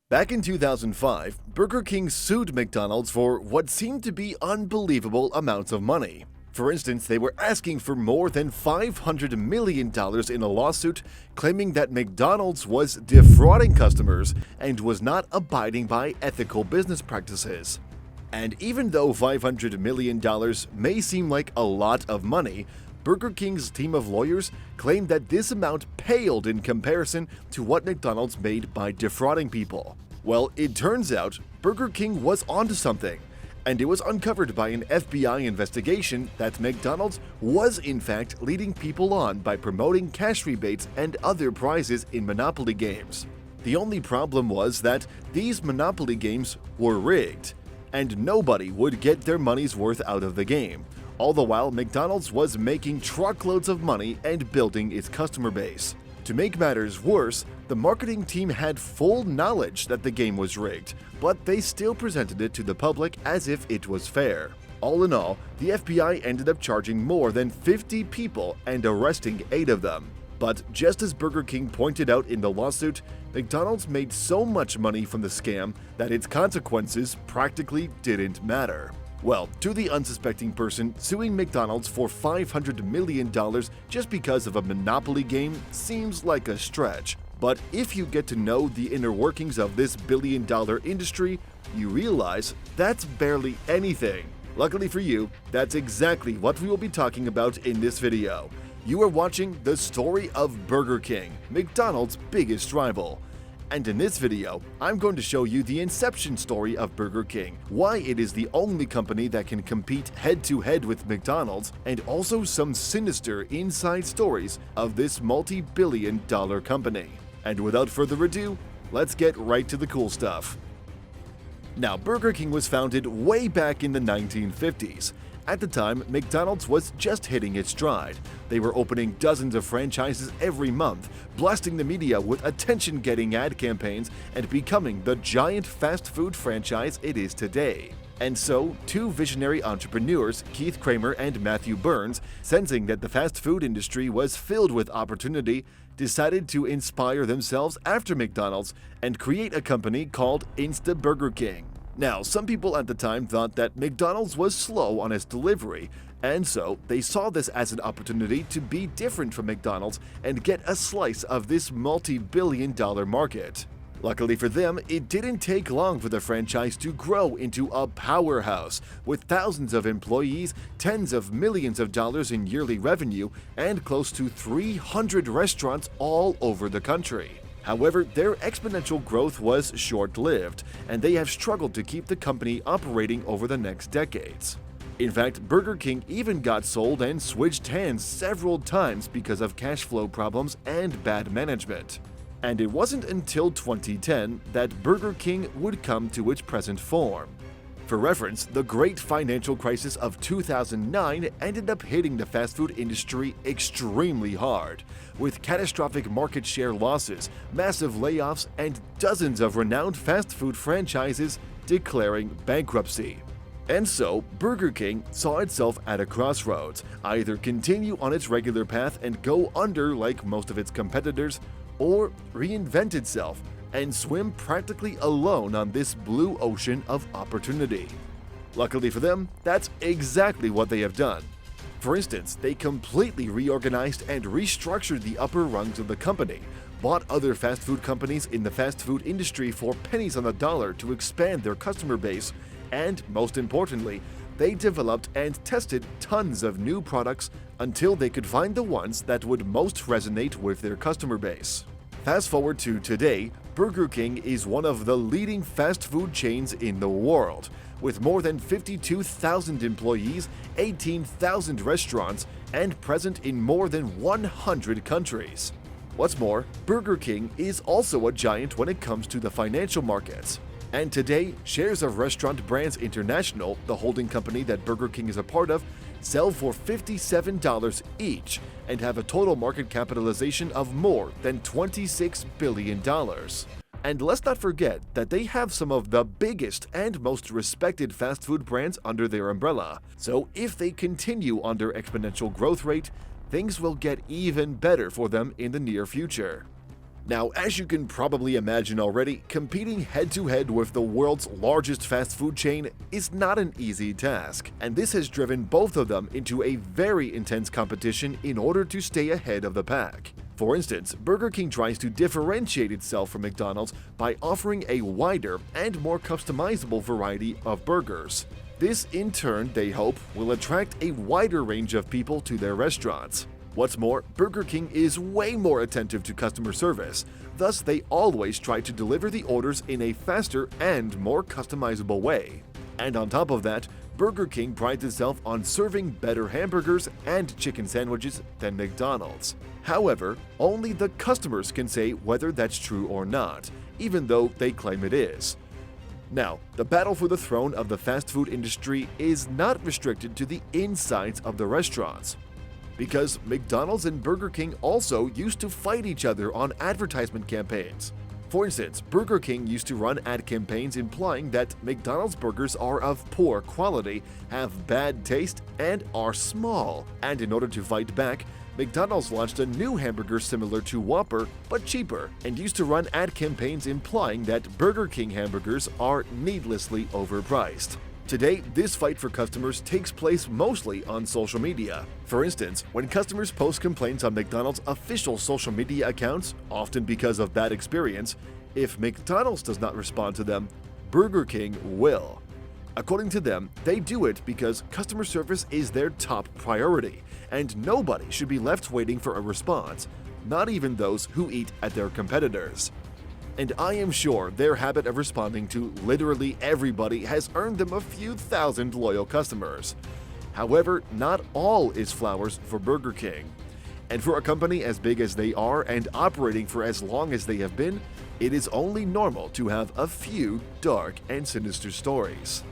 Back in 2005, Burger King sued McDonald's for what seemed to be unbelievable amounts of money. For instance, they were asking for more than $500 million in a lawsuit, claiming that McDonald's was defrauding customers and was not abiding by ethical business practices. And even though $500 million may seem like a lot of money, Burger King's team of lawyers claimed that this amount paled in comparison to what McDonald's made by defrauding people. Well, it turns out Burger King was onto something, and it was uncovered by an FBI investigation that McDonald's was in fact leading people on by promoting cash rebates and other prizes in Monopoly games. The only problem was that these Monopoly games were rigged, and nobody would get their money's worth out of the game. All the while, McDonald's was making truckloads of money and building its customer base. To make matters worse, the marketing team had full knowledge that the game was rigged, but they still presented it to the public as if it was fair. All in all, the FBI ended up charging more than 50 people and arresting 8 of them. But just as Burger King pointed out in the lawsuit, McDonald's made so much money from the scam that its consequences practically didn't matter. Well, to the unsuspecting person, suing McDonald's for $500 million just because of a Monopoly game seems like a stretch. But if you get to know the inner workings of this billion-dollar industry, you realize that's barely anything. Luckily for you, that's exactly what we will be talking about in this video. You are watching the story of Burger King, McDonald's biggest rival. And in this video, I'm going to show you the inception story of Burger King, why it is the only company that can compete head-to-head with McDonald's, and also some sinister inside stories of this multi-billion-dollar company. And without further ado, let's get right to the cool stuff. Now, Burger King was founded way back in the 1950s. At the time, McDonald's was just hitting its stride. They were opening dozens of franchises every month, blasting the media with attention-getting ad campaigns, and becoming the giant fast food franchise it is today. And so, 2 visionary entrepreneurs, Keith Kramer and Matthew Burns, sensing that the fast food industry was filled with opportunity, decided to inspire themselves after McDonald's and create a company called Insta Burger King. Now, some people at the time thought that McDonald's was slow on its delivery, and so they saw this as an opportunity to be different from McDonald's and get a slice of this multi-billion-dollar market. Luckily for them, it didn't take long for the franchise to grow into a powerhouse, with thousands of employees, tens of millions of dollars in yearly revenue, and close to 300 restaurants all over the country. However, their exponential growth was short-lived, and they have struggled to keep the company operating over the next decades. In fact, Burger King even got sold and switched hands several times because of cash flow problems and bad management. And it wasn't until 2010 that Burger King would come to its present form. For reference, the great financial crisis of 2009 ended up hitting the fast food industry extremely hard, with catastrophic market share losses, massive layoffs, and dozens of renowned fast food franchises declaring bankruptcy. And so, Burger King saw itself at a crossroads: either continue on its regular path and go under like most of its competitors, or reinvent itself and swim practically alone on this blue ocean of opportunity. Luckily for them, that's exactly what they have done. For instance, they completely reorganized and restructured the upper rungs of the company, bought other fast food companies in the fast food industry for pennies on the dollar to expand their customer base, and most importantly, they developed and tested tons of new products until they could find the ones that would most resonate with their customer base. Fast forward to today, Burger King is one of the leading fast food chains in the world, with more than 52,000 employees, 18,000 restaurants, and present in more than 100 countries. What's more, Burger King is also a giant when it comes to the financial markets. And today, shares of Restaurant Brands International, the holding company that Burger King is a part of, sell for $57 each and have a total market capitalization of more than $26 billion. And let's not forget that they have some of the biggest and most respected fast food brands under their umbrella. So if they continue on their exponential growth rate, things will get even better for them in the near future. Now, as you can probably imagine already, competing head-to-head with the world's largest fast food chain is not an easy task, and this has driven both of them into a very intense competition in order to stay ahead of the pack. For instance, Burger King tries to differentiate itself from McDonald's by offering a wider and more customizable variety of burgers. This, in turn, they hope, will attract a wider range of people to their restaurants. What's more, Burger King is way more attentive to customer service, thus they always try to deliver the orders in a faster and more customizable way. And on top of that, Burger King prides itself on serving better hamburgers and chicken sandwiches than McDonald's. However, only the customers can say whether that's true or not, even though they claim it is. Now, the battle for the throne of the fast food industry is not restricted to the insides of the restaurants, because McDonald's and Burger King also used to fight each other on advertisement campaigns. For instance, Burger King used to run ad campaigns implying that McDonald's burgers are of poor quality, have bad taste, and are small. And in order to fight back, McDonald's launched a new hamburger similar to Whopper, but cheaper, and used to run ad campaigns implying that Burger King hamburgers are needlessly overpriced. Today, this fight for customers takes place mostly on social media. For instance, when customers post complaints on McDonald's official social media accounts, often because of bad experience, if McDonald's does not respond to them, Burger King will. According to them, they do it because customer service is their top priority, and nobody should be left waiting for a response, not even those who eat at their competitors. And I am sure their habit of responding to literally everybody has earned them a few thousand loyal customers. However, not all is flowers for Burger King. And for a company as big as they are and operating for as long as they have been, it is only normal to have a few dark and sinister stories.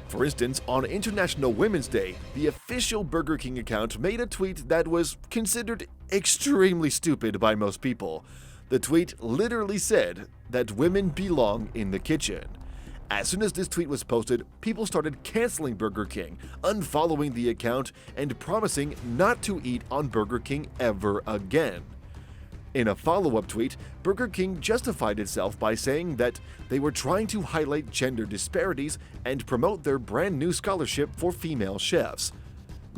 For instance, on International Women's Day, the official Burger King account made a tweet that was considered extremely stupid by most people. The tweet literally said that women belong in the kitchen. As soon as this tweet was posted, people started canceling Burger King, unfollowing the account, and promising not to eat on Burger King ever again. In a follow-up tweet, Burger King justified itself by saying that they were trying to highlight gender disparities and promote their brand new scholarship for female chefs.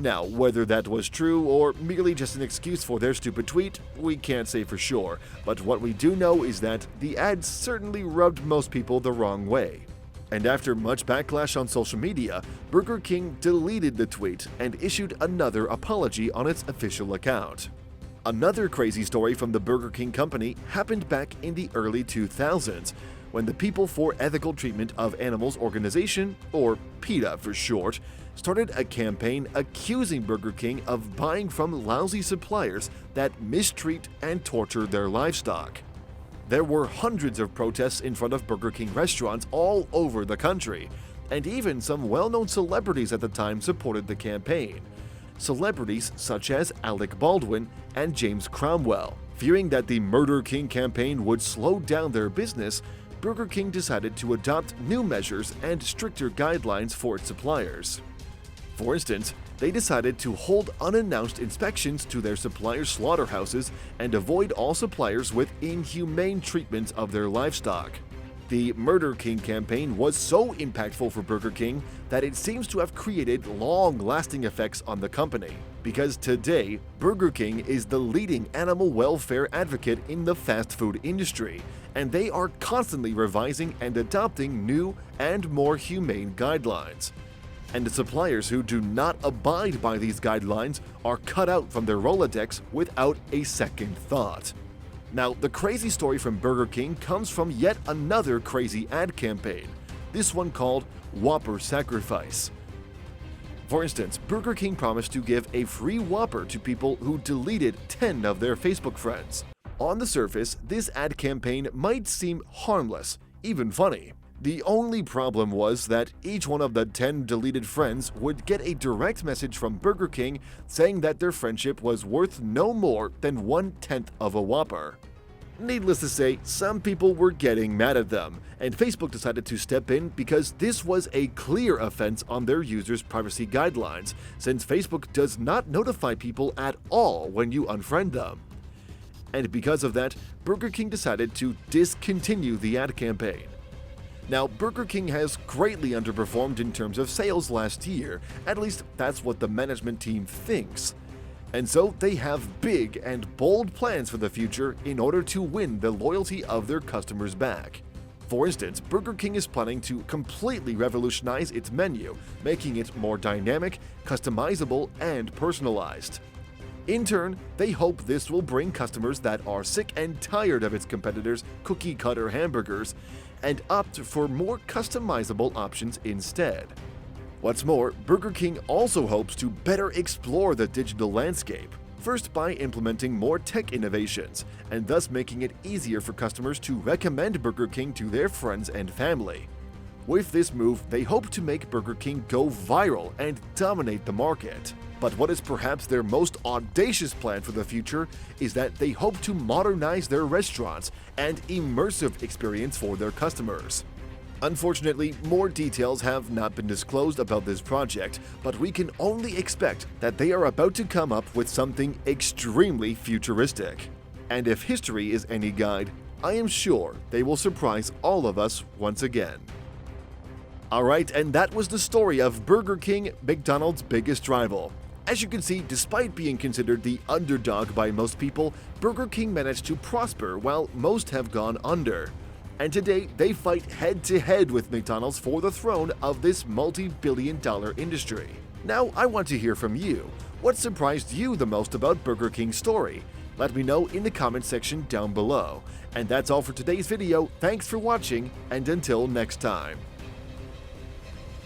Now, whether that was true or merely just an excuse for their stupid tweet, we can't say for sure, but what we do know is that the ad certainly rubbed most people the wrong way. And after much backlash on social media, Burger King deleted the tweet and issued another apology on its official account. Another crazy story from the Burger King company happened back in the early 2000s, when the People for Ethical Treatment of Animals organization, or PETA for short, started a campaign accusing Burger King of buying from lousy suppliers that mistreat and torture their livestock. There were hundreds of protests in front of Burger King restaurants all over the country, and even some well-known celebrities at the time supported the campaign. Celebrities such as Alec Baldwin and James Cromwell. Fearing that the Murder King campaign would slow down their business, Burger King decided to adopt new measures and stricter guidelines for its suppliers. For instance, they decided to hold unannounced inspections to their suppliers' slaughterhouses and avoid all suppliers with inhumane treatment of their livestock. The Murder King campaign was so impactful for Burger King that it seems to have created long-lasting effects on the company, because today, Burger King is the leading animal welfare advocate in the fast food industry, and they are constantly revising and adopting new and more humane guidelines. And the suppliers who do not abide by these guidelines are cut out from their Rolodex without a second thought. Now, the crazy story from Burger King comes from yet another crazy ad campaign, this one called Whopper Sacrifice. For instance, Burger King promised to give a free Whopper to people who deleted 10 of their Facebook friends. On the surface, this ad campaign might seem harmless, even funny. The only problem was that each one of the 10 deleted friends would get a direct message from Burger King saying that their friendship was worth no more than 1/10 of a Whopper. Needless to say, some people were getting mad at them, and Facebook decided to step in because this was a clear offense on their users' privacy guidelines, since Facebook does not notify people at all when you unfriend them. And because of that, Burger King decided to discontinue the ad campaign. Now, Burger King has greatly underperformed in terms of sales last year, at least that's what the management team thinks. And so they have big and bold plans for the future in order to win the loyalty of their customers back. For instance, Burger King is planning to completely revolutionize its menu, making it more dynamic, customizable, and personalized. In turn, they hope this will bring customers that are sick and tired of its competitors' cookie-cutter hamburgers and opt for more customizable options instead. What's more, Burger King also hopes to better explore the digital landscape, first by implementing more tech innovations, and thus making it easier for customers to recommend Burger King to their friends and family. With this move, they hope to make Burger King go viral and dominate the market. But what is perhaps their most audacious plan for the future is that they hope to modernize their restaurants and immersive experience for their customers. Unfortunately, more details have not been disclosed about this project, but we can only expect that they are about to come up with something extremely futuristic. And if history is any guide, I am sure they will surprise all of us once again. Alright, and that was the story of Burger King, McDonald's biggest rival. As you can see, despite being considered the underdog by most people, Burger King managed to prosper while most have gone under. And today, they fight head-to-head with McDonald's for the throne of this multi-billion-dollar industry. Now, I want to hear from you. What surprised you the most about Burger King's story? Let me know in the comment section down below. And that's all for today's video. Thanks for watching, and until next time.